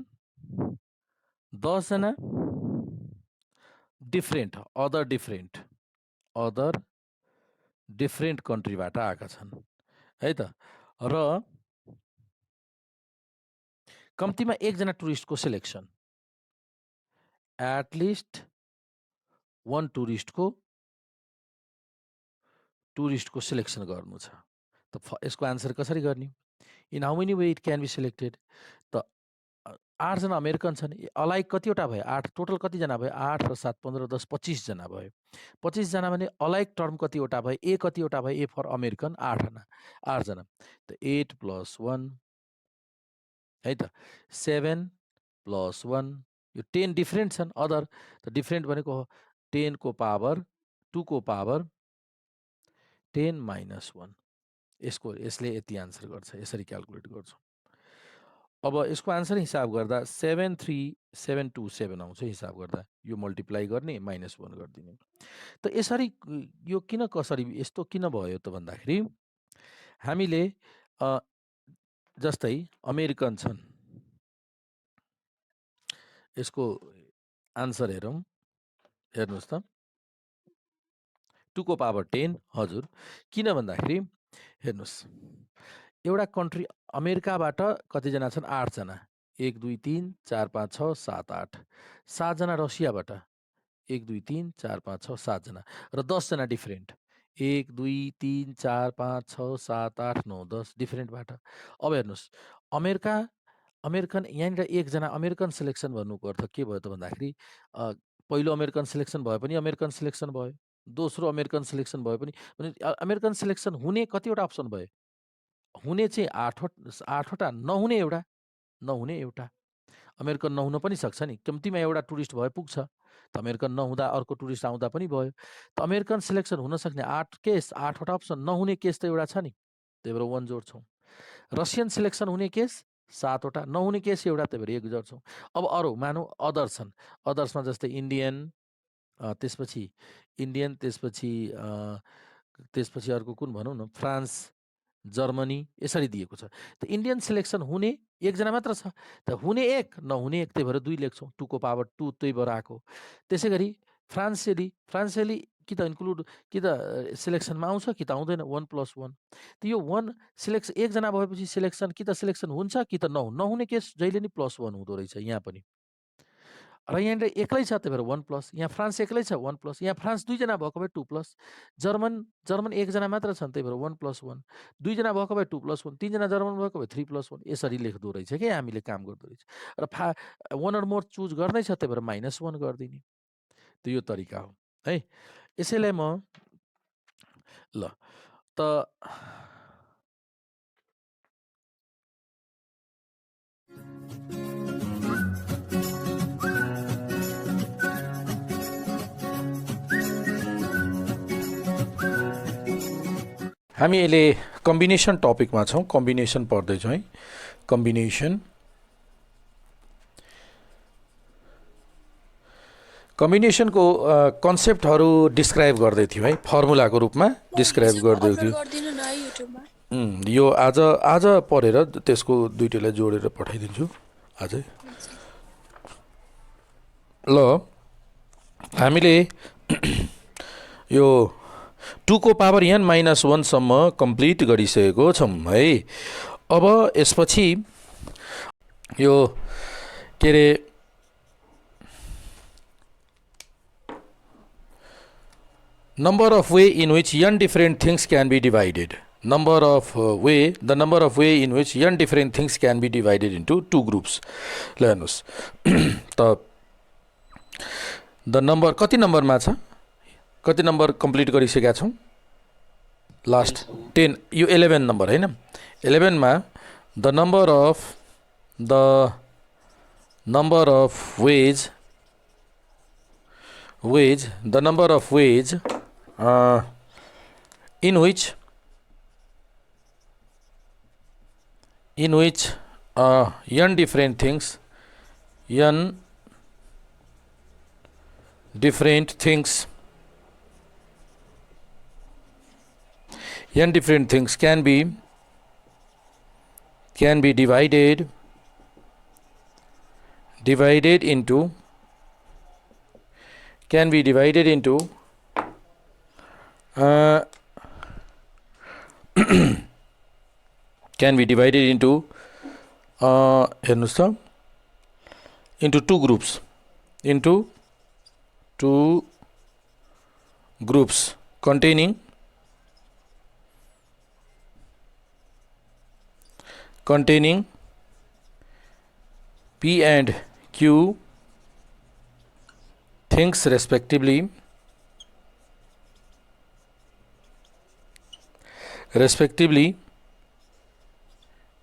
10 जना अदर डिफरेन्ट कन्ट्रीबाट आएका छन् है त र कम्तीमा एकजना टुरिस्टको सिलेक्सन एटलिस्ट 1 टुरिस्टको सिलेक्सन गर्नु छ त यसको आन्सर कसरी गर्ने in how many way it can be selected त 8 जना अमेरिकन छन् अलाइक कतिवटा भयो 8 टोटल कतिजना भयो 8 र 7 15 10 25 जना भयो 25 जना भने अलाइक टर्म कतिवटा भयो ए कतिवटा भयो ए फर अमेरिकन 8 जना त 8 + 1 है त 7 + 1 यो 10 डिफरेन्ट छन् अदर त डिफरेन्ट भनेको 10 को पावर 2 को पावर 10 - 1 यसले यति आन्सर गर्छ यसरी क्याल्कुलेट गर्छौँ अब यसको आन्सर हिसाब गर्दा 73727 आउँछ हिसाब गर्दा यो मल्टिप्लाई गर्ने -1 गरिदिने त यसरी यो किन कसरी यस्तो किन भयो त भन्दाखेरि हामीले जस्तै अमेरिकन छन् यसको आन्सर हेर्नुहोस् त 2 को पावर 10 हजुर किन भन्दाखेरि हेर्नुहोस् एउटा कन्ट्री अमेरिकाबाट कतिजना छन् 8 जना 1 2 3 4 5 6 7 8 7 जना रसियाबाट 1 2 3 4 5 6 7 जना र 10 जना डिफरेन्ट 1 2 3 4 5 6 7 8 9 10 डिफरेन्टबाट अब हेर्नुहोस् अमेरिकन यहाँनिर एकजना अमेरिकन सिलेक्सन भन्नुको अर्थ के भयो त भन्दाखेरि पहिलो अमेरिकन सिलेक्सन भए पनि अमेरिकन सिलेक्सन भयो दोस्रो अमेरिकन सिलेक्सन भए पनि अमेरिकन सिलेक्सन हुने कतिवटा अप्सन भयो हुने चाहिँ 8वटा नहुने एउटा अमेरिकन नहुन पनि सक्छ नि कम्तीमा एउटा टुरिस्ट भए पुग्छ त अमेरिकन नहुँदा अर्को टुरिस्ट आउँदा पनि भयो त अमेरिकन सिलेक्सन हुन सक्ने 8वटा अप्सन नहुने केस त एउटा छ नि त्यही भएर 1 जोड्छौँ रसियन सिलेक्सन हुने केस 7वटा नहुने केस एउटा त्यही भएर 1 जोड्छौँ अब अरू मानौँ अदर छन् अदर्समा जस्तै इन्डियन त्यसपछि त्यसपछि अर्को कुन भनौँ न फ्रान्स जर्मनी यसरी दिएको छ त इन्डियन सिलेक्सन हुने एकजना मात्र छ त हुने 1 नहुने 1 त्यही भएर 2 लेख्छौँ 2 को पावर 2 त्यही भएर आएको त्यसै गरी फ्रान्सेली कि त इन्क्लुड कि त सिलेक्सनमा आउँछ कि त आउँदैन 1 + 1 त यो 1 सिलेक्सन एकजना भएपछि सिलेक्सन कि त सिलेक्सन हुन्छ कि त नहुने केस जहिले नि +1 हुँदो रहेछ यहाँ पनि र यहाँनिर एक्लै छ त्यही भएर 1+ यहाँ फ्रान्स एक्लै छ 1+ यहाँ फ्रान्स 2 जना भएको भए 2+ जर्मन एकजना मात्र छन् त्यही भएर 1 + 1 2 जना भएको भए 2 + 1 3 जना जर्मन भएको भए 3 + 1 यसरी लेख्दो रहेछ क्या हामीले काम गर्दो रहेछ र 1 अर मोर चुज गर्नै छ त्यही भएर -1 गरिदिने त यो तरिका हो है यसैलाई म ल त हामी अहिले कम्बिनेसन टपिकमा छौँ कम्बिनेसन पढ्दैछौँ है कम्बिनेसनको कन्सेप्टहरू डिस्क्राइब गर्दै थियो है फर्मुलाको रूपमा डिस्क्राइब गर्दै थियो यो आज पढेर त्यसको दुईटैलाई जोडेर पठाइदिन्छु आजै ल हामीले यो 2 को पावर n माइनस 1 सम्म कम्प्लिट गरिसकेको छौँ है। अब यसपछि यो के अरे number of way in which n different things can be divided. The number of way in which n different things can be divided into two groups. ल हेर्नुस् त द नम्बर कति नम्बरमा छ, कति नम्बर कम्प्लिट गरिसकेका छौँ लास्ट 10, यो 11 नम्बर हैन। 11 मा the number of ways in which n different things can be divided into हेर्नुस् त into two groups containing P and Q things respectively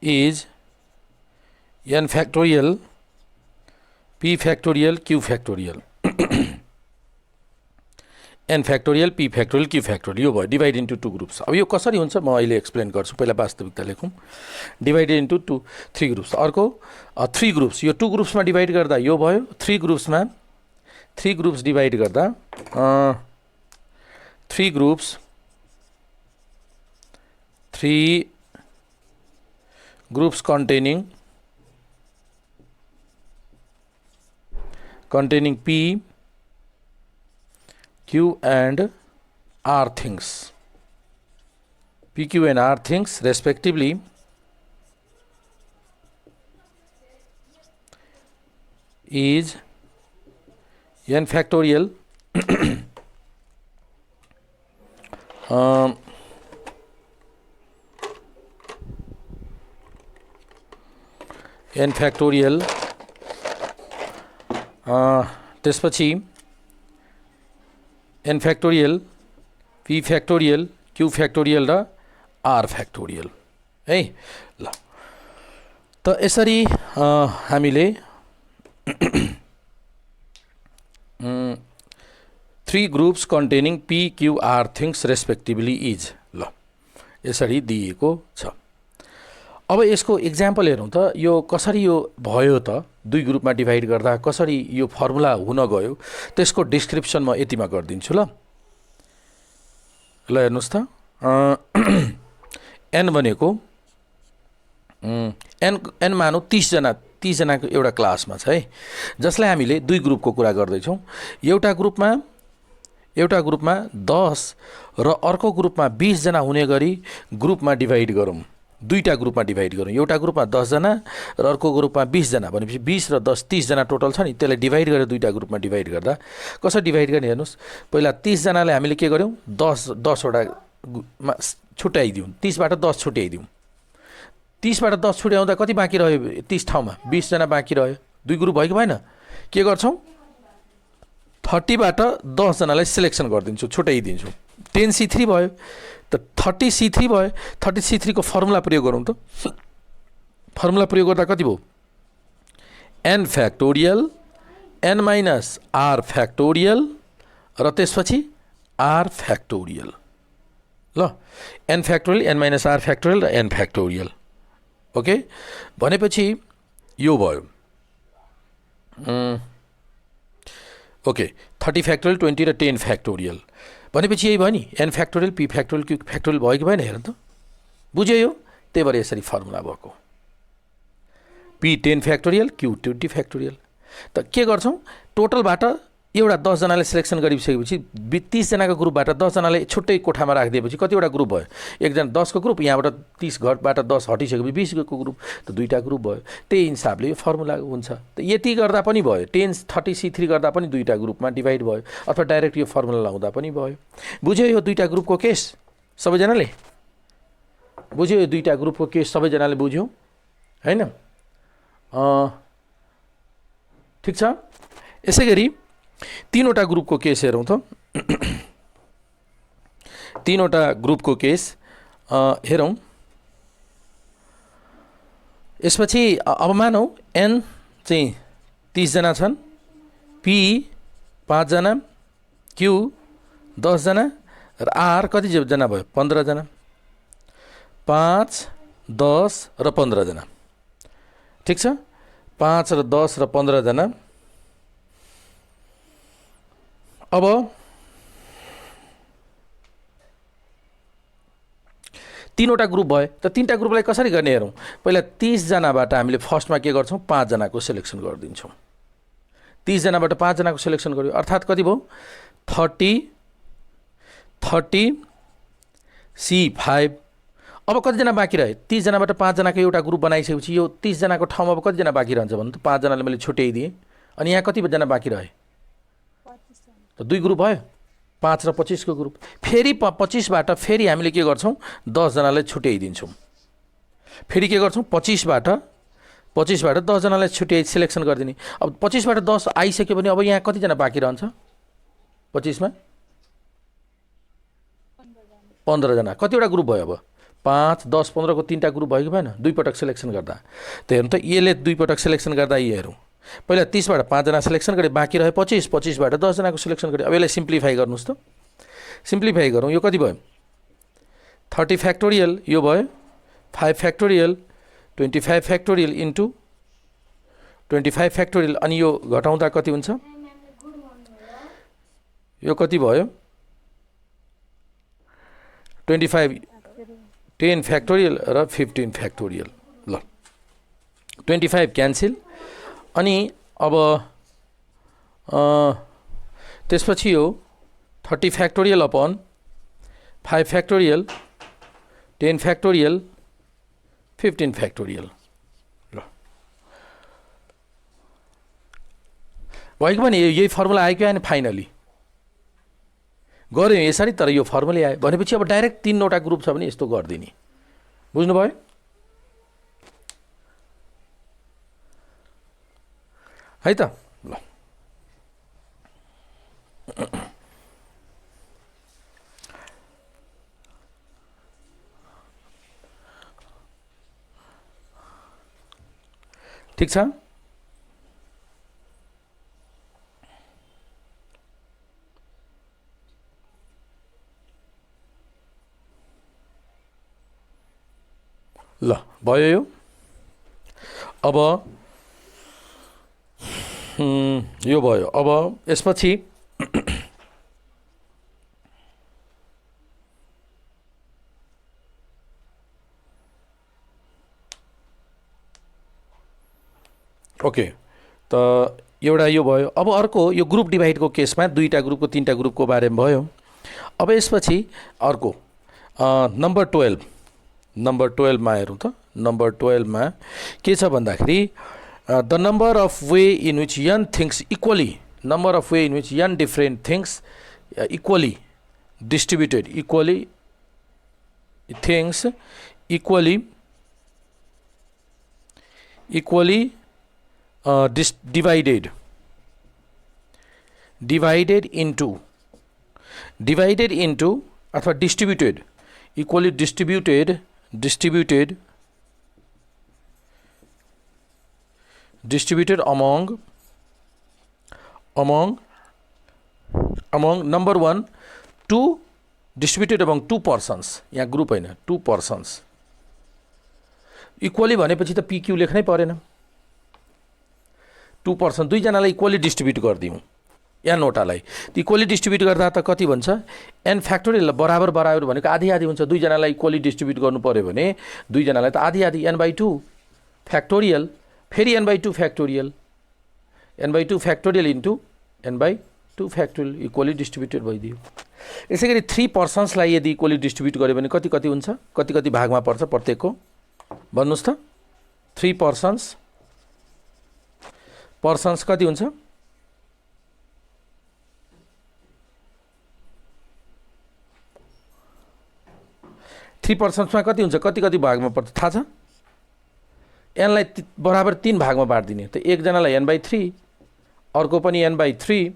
is n factorial, p factorial, q factorial n factorial, p factorial, q factorial यो भयो डिवाइड इन्टु टू ग्रुप्स। अब यो कसरी हुन्छ म अहिले एक्सप्लेन गर्छु, पहिला वास्तविकता लेखौँ। डिवाइडेड इन्टु थ्री ग्रुप्स, अर्को थ्री ग्रुप्स, यो टू ग्रुप्समा डिवाइड गर्दा यो भयो, थ्री ग्रुप्स डिवाइड गर्दा three groups containing P, Q and R things. P, Q and R things respectively is n factorial n factorial त्यसपछि n factorial, p factorial, q factorial र r factorial है। ल त यसरी हामीले three groups containing p, q, r things respectively is, ल यसरी दिएको छ। अब यसको इक्जाम्पल हेरौँ त, यो कसरी यो भयो त, दुई ग्रुपमा डिवाइड गर्दा कसरी यो फर्मुला हुन गयो, त्यसको डिस्क्रिप्सन म यतिमा गरिदिन्छु। ल हेर्नुहोस् त n भनेको n मानौँ 30 जनाको एउटा क्लासमा छ है, जसलाई हामीले दुई ग्रुपको कुरा गर्दैछौँ। एउटा ग्रुपमा 10 र अर्को ग्रुपमा 20 जना हुने गरी ग्रुपमा डिवाइड गरौँ, दुईटा ग्रुपमा डिवाइड गरौँ। एउटा ग्रुपमा 10 जना र अर्को ग्रुपमा 20 जना भनेपछि 20 र 10 30 जना टोटल छ नि, त्यसलाई डिवाइड गरेर दुईटा ग्रुपमा डिवाइड गर्दा कसरी डिवाइड गर्ने हेर्नुहोस्। पहिला 30 जनालाई हामीले के गर्यौँ, 10 वटा छुट्याइदिउँ, 30 बाट 10 छुट्याइदिउँ। 30 बाट 10 छुट्याउँदा कति बाँकी रह्यो, 30 ठाउँमा 20 जना बाँकी रह्यो, दुई ग्रुप भयो कि भएन। के गर्छौँ, 30 बाट 10 जनालाई सिलेक्सन गरिदिन्छु, छुट्याइदिन्छु, 10C3 भयो त 30C3 भयो। 30C3 को फर्मुला प्रयोग गरौँ त, फर्मुला प्रयोग गर्दा कति भयो, n factorial n minus r factorial र त्यसपछि r फ्याक्टोरियल। ल n factorial, n minus r factorial र n फ्याक्टोरियल। ओके, भनेपछि यो भयो ओके 30 फ्याक्टोरियल, 20 र 10 फ्याक्टोरियल भनेपछि यही भयो नि, n factorial, p factorial, q factorial भयो कि भएन हेर त, बुझ्यो यो। त्यही भएर यसरी फर्मुला भएको, p 10 फ्याक्टोरियल, q 20 फ्याक्टोरियल। त के गर्छौँ टोटलबाट एउटा 10 जनाले सिलेक्सन गरिसकेपछि 30 जनाको ग्रुपबाट 10 जनाले छुट्टै कोठामा राखिदिएपछि कतिवटा ग्रुप भयो एकजना 10 को ग्रुप यहाँबाट 30 घरबाट 10 हटिसकेपछि 20 को ग्रुप त दुईटा ग्रुप भयो त्यही हिसाबले यो फर्मुला हुन्छ त यति गर्दा पनि भयो 10 30C3 गर्दा पनि दुईटा ग्रुपमा डिभाइड भयो अथवा डाइरेक्ट यो फर्मुला लाउँदा पनि भयो बुझ्यो यो दुईटा ग्रुपको केस सबैजनाले बुझ्यो यो दुईटा ग्रुपको केस सबैजनाले बुझ्यो हैन ठीक छ यसैगरी तीनवटा ग्रुपको केस हेरौँ त तीनवटा ग्रुपको केस हेरौँ यसपछि अब मानौ एन चाहिँ 30 जना छन् पी 5 जना क्यू 10 जना र आर कति जना भयो 15 जना 5 10 र 15 जना ठीक छ 5 र 10 र 15 जना अब तीनवटा ग्रुप भयो त तीनटा ग्रुपलाई कसरी गर्ने हेरौँ पहिला 30 जनाबाट हामीले फर्स्टमा के गर्छौँ 5 जनाको सिलेक्सन गरिदिन्छौँ 30 जनाबाट 5 जनाको सिलेक्सन गर्यो अर्थात् कति भयो 30 C5 अब कतिजना बाँकी रहे 30 जनाबाट 5 जनाको एउटा ग्रुप बनाइसकेपछि यो 30 जनाको ठाउँमा अब कतिजना बाँकी रहन्छ भन्नु त 5 जनाले मैले छुट्याइदिएँ अनि यहाँ कति जना बाँकी रहे त दुई ग्रुप भयो 5 र 25 को ग्रुप फेरि 25बाट फेरि हामीले के गर्छौँ 10 जनालाई छुट्याइदिन्छौँ फेरि के गर्छौँ 25बाट 10 जनालाई छुट्याइ सिलेक्सन गरिदिने अब 25बाट 10 आइसक्यो भने अब यहाँ कतिजना बाँकी रहन्छ 25 मा 15 जना कतिवटा ग्रुप भयो अब 5 10 15 को तीनटा ग्रुप भयो कि भएन दुई पटक सिलेक्सन गर्दा त हेर्नु त यसले दुई पटक सिलेक्सन गर्दा यी हेरौँ पहिला 30बाट 5 जना सिलेक्सन गरे बाँकी रहे 25बाट 10 जनाको सिलेक्सन गरे अब यसलाई सिम्प्लिफाई गर्नुस् त सिम्प्लिफाई गरौँ यो कति भयो 30 फ्याक्टोरियल यो भयो 5 फ्याक्टोरियल 25 फ्याक्टोरियल इन्टु 25 फ्याक्टोरियल अनि यो घटाउँदा कति हुन्छ यो कति भयो 25 10 फ्याक्टोरियल र 15 फ्याक्टोरियल ल 25 क्यान्सल अनि अब त्यसपछि यो 30 factorial upon 5 factorial 10 factorial 15 factorial ल भएको भने यही फर्मुला आयो कि आएन फाइनली गऱ्यो यसरी तर यो फर्मुला आयो भनेपछि अब डाइरेक्ट तीनवटा ग्रुप छ भने यस्तो गर्दिने बुझ्नुभयो है त ल ठीक छ ल भयो यो अब यो भयो अब यसपछि ओके त एउटा यो भयो अब अर्को यो ग्रुप डिभाइडको केसमा दुईटा ग्रुपको तीनटा ग्रुपको बारेमा भयो अब यसपछि अर्को नम्बर 12 मा हेरौँ त नम्बर 12 मा के छ भन्दाखेरि the number of way in which n things equally number of way in which n different things equally distributed divided into अथवा equally distributed among number 1 2 distributed among 2 persons यहाँ ग्रुप हैन 2 persons इक्वली भनेपछि त PQ लेख्नै परेन 2 पर्सन दुई जनालाई इक्वली डिस्ट्रिब्युट गर्दियौं या नोटालाई इक्वली डिस्ट्रिब्युट गर्दा त कति भन्छ n फ्याक्टोरियल बराबर भनेको आधी आधी हुन्छ दुई जनालाई इक्वली डिस्ट्रिब्युट गर्नु पर्यो भने दुई जनालाई त आधी आधी n/2 फ्याक्टोरियल फेरि n/2 factorial n/2 factorial into n/2 factorial equally distributed भइदियो। यसै गरी 3 पर्सन्सलाई यदि इक्वली डिस्ट्रिब्युट गऱ्यो भने कति कति हुन्छ, कति कति भागमा पर्छ प्रत्येकको भन्नुहोस् त। 3 पर्सन्स कति हुन्छ, 3 पर्सन्समा कति हुन्छ, कति कति भागमा पर्छ थाहा छ? एनलाई बराबर 3 भागमा बाँडिदिने। त एकजनालाई n/3, अर्को पनि n/3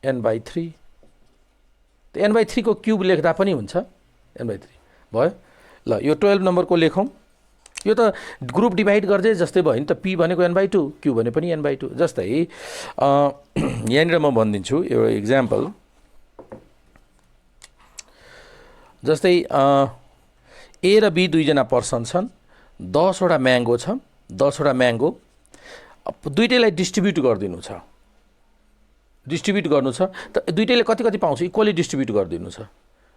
n/3। त n/3 को क्युब लेख्दा पनि हुन्छ n/3 भयो। ल यो 12 नम्बरको लेखौँ। यो त ग्रुप डिभाइड गर्दै जस्तै भयो नि त। p भनेको n/2, q भने पनि n/2। जस्तै यहाँनिर म भनिदिन्छु एउटा इक्जाम्पल। जस्तै ए र बी दुईजना पर्सन छन्, 10 वटा म्याङ्गो छ, 10 वटा म्याङ्गो दुईटैलाई डिस्ट्रिब्युट गरिदिनु छ, डिस्ट्रिब्युट गर्नु छ। त दुईटैले कति कति पाउँछ, इक्वली डिस्ट्रिब्युट गरिदिनु छ।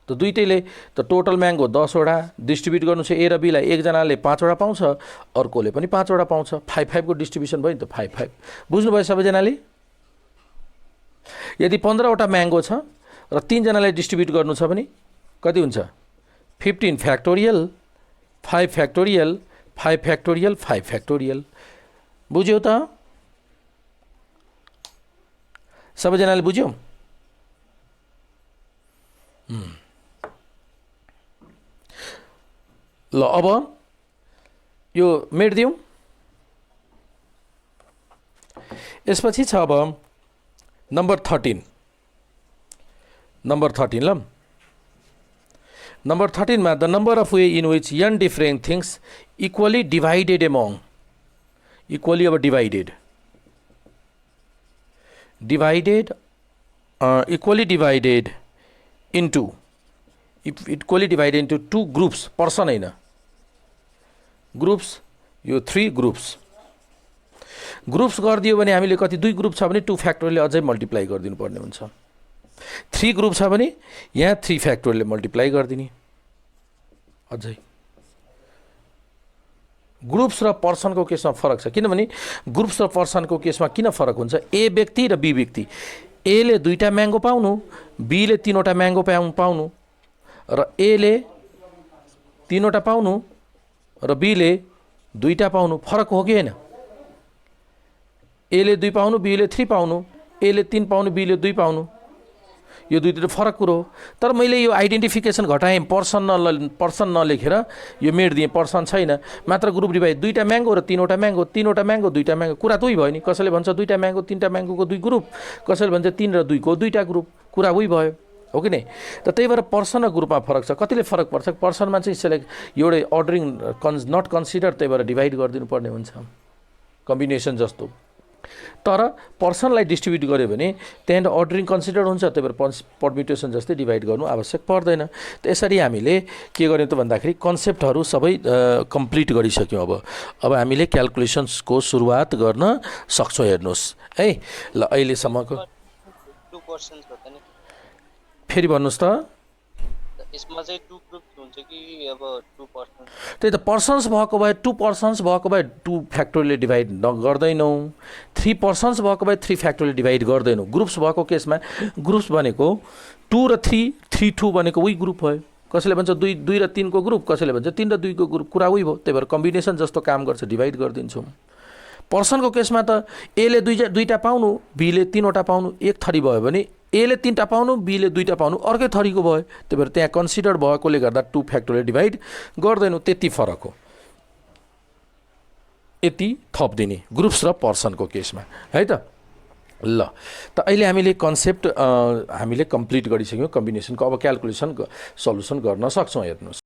त दुईटैले त टोटल म्याङ्गो 10 वटा डिस्ट्रिब्युट गर्नु छ। ए र बीलाई एकजनाले 5 वटा पाउँछ, अर्कोले पनि 5 वटा पाउँछ। 5-5 को डिस्ट्रिब्युसन भयो नि त, 5-5। बुझ्नुभयो सबैजनाले? यदि 15 वटा म्याङ्गो छ र 3 जनालाई डिस्ट्रिब्युट गर्नु छ भने कति हुन्छ, 15 फ्याक्टोरियल 5 फ्याक्टोरियल 5 फ्याक्टोरियल 5 फ्याक्टोरियल। बुझ्यो त सबैजनाले? बुझ्यो? ल अब यो मेट्दिउँ। यसपछि छ अब नम्बर 13। नम्बर 13 ल। नम्बर 13 मा the number of way in which n different things equally divided among, equally अब divided equally divided into equally divided into 2 groups. Person हैन, ग्रुप्स। यो 3 ग्रुप्स गरिदियो भने हामीले कति, 2 ग्रुप छ भने 2 फ्याक्टोरियलले अझै मल्टिप्लाई गरिदिनु पर्ने हुन्छ। 3 ग्रुप छ भने यहाँ 3 फ्याक्टोरियलले मल्टिप्लाई गरिदिने अझै। ग्रुप्स र पर्सनको केसमा फरक छ, किनभने ग्रुप्स र पर्सनको केसमा किन फरक हुन्छ? ए व्यक्ति र बी व्यक्ति, ए ले 2टा म्याङ्गो पाउनु, बी ले 3 वटा म्याङ्गो पाउनु, र ए ले 3 वटा पाउनु र बी ले 2टा पाउनु। फरक हो कि हैन? ए ले 2 पाउनु, बी ले 3 पाउनु, ए ले 3 पाउनु, बी ले 2 पाउनु। यो दुईटा फरक कुरो हो। तर मैले यो आइडेन्टिफिकेसन घटाएँ, पर्सन नलेखेर यो मेट दिएँ, पर्सन छैन, मात्र ग्रुप डिभाइड। 2टा म्याङ्गो र 3 वटा म्याङ्गो, 3 वटा म्याङ्गो 2टा म्याङ्गो, कुरा दुई भयो नि। कसैले भन्छ 2टा म्याङ्गो 3टा म्याङ्गोको 2 ग्रुप, कसैले भन्छ 3 र 2 को 2टा ग्रुप, कुरा उही भयो, हो कि नै? त त्यही भएर पर्सन र ग्रुपमा फरक छ। कतिले फरक पर्छ? पर्सनमा चाहिँ सेलेक्ट एउटै अर्डरिङ नट कन्सिडर, त्यही भएर डिभाइड गरिदिनु पर्ने हुन्छ कम्बिनेसन जस्तो। तर पर्सनलाई डिस्ट्रिब्युट गर्यो भने त्यहाँ अर्डरिङ कन्सिडर हुन्छ, त्यही भएर परम्युटेसन जस्तै डिभाइड गर्नु आवश्यक पर्दैन। त यसरी हामीले के गर्यौँ त भन्दाखेरि कन्सेप्टहरू सबै कम्प्लिट गरिसक्यौँ। अब हामीले क्याल्कुलेसन्सको सुरुवात गर्न सक्छौँ। हेर्नुहोस् है, ल अहिलेसम्मको फेरि भन्नुहोस् त। यसमा चाहिँ 2 ग्रुप्स हुन्छ कि अब 2 पर्सन? त्यही त, पर्सन्स भएको भए 2 पर्सन्स भएको भए 2 फ्याक्टोरियलले डिभाइड गर्दैनौँ, 3 पर्सन्स भएको भए 3 फ्याक्टोरियलले डिभाइड गर्दैनौँ। ग्रुप्स भएको केसमा ग्रुप्स भनेको 2 र 3, 3 2 भनेको उही ग्रुप भयो। कसैले भन्छ 2 र 3 को ग्रुप, कसैले भन्छ 3 र 2 को ग्रुप, कुरा उही भयो। त्यही भएर कम्बिनेसन जस्तो काम गर्छ, डिभाइड गरिदिन्छौँ। पर्सनको केसमा त ए ले 2टा पाउनु, बी ले 3 वटा पाउनु, एक थरी भयो भने ए ले 3टा पाउनु, बी ले 2टा पाउनु, अर्कै थरीको भयो। त्यही भएर त्यहाँ कन्सिडर भएकोले गर्दा 2 फ्याक्टोरियल डिभाइड गर्दैनौँ, त्यति फरक हो। यति थपिदिने ग्रुप्स र पर्सनको केसमा, है त। ल त अहिले हामीले कन्सेप्ट हामीले कम्प्लिट गरिसक्यौँ कम्बिनेसनको। अब क्याल्कुलेसन सल्युसन गर्न सक्छौँ। हेर्नुहोस्